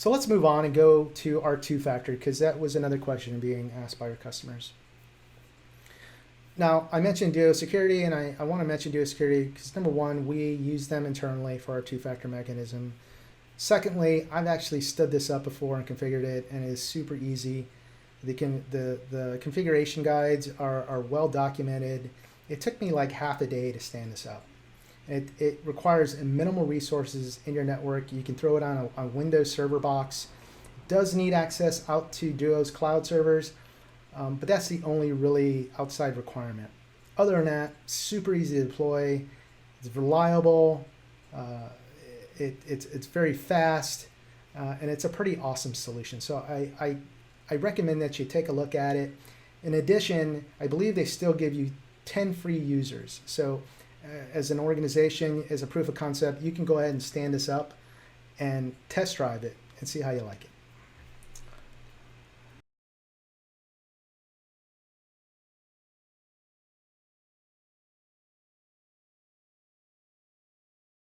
So let's move on and go to our two-factor, because that was another question being asked by our customers. Now, I mentioned Duo Security, and I want to mention Duo Security because, number one, we use them internally for our two-factor mechanism. Secondly, I've actually stood this up before and configured it, and it is super easy. The configuration guides are well documented. It took me like half a day to stand this up. It requires minimal resources in your network. You can throw it on a Windows server box. It does need access out to Duo's cloud servers, but that's the only really outside requirement. Other than that, super easy to deploy. It's reliable. It's very fast, and it's a pretty awesome solution. So I recommend that you take a look at it. In addition, I believe they still give you 10 free users. So as an organization, as a proof of concept, you can go ahead and stand this up and test drive it and see how you like it.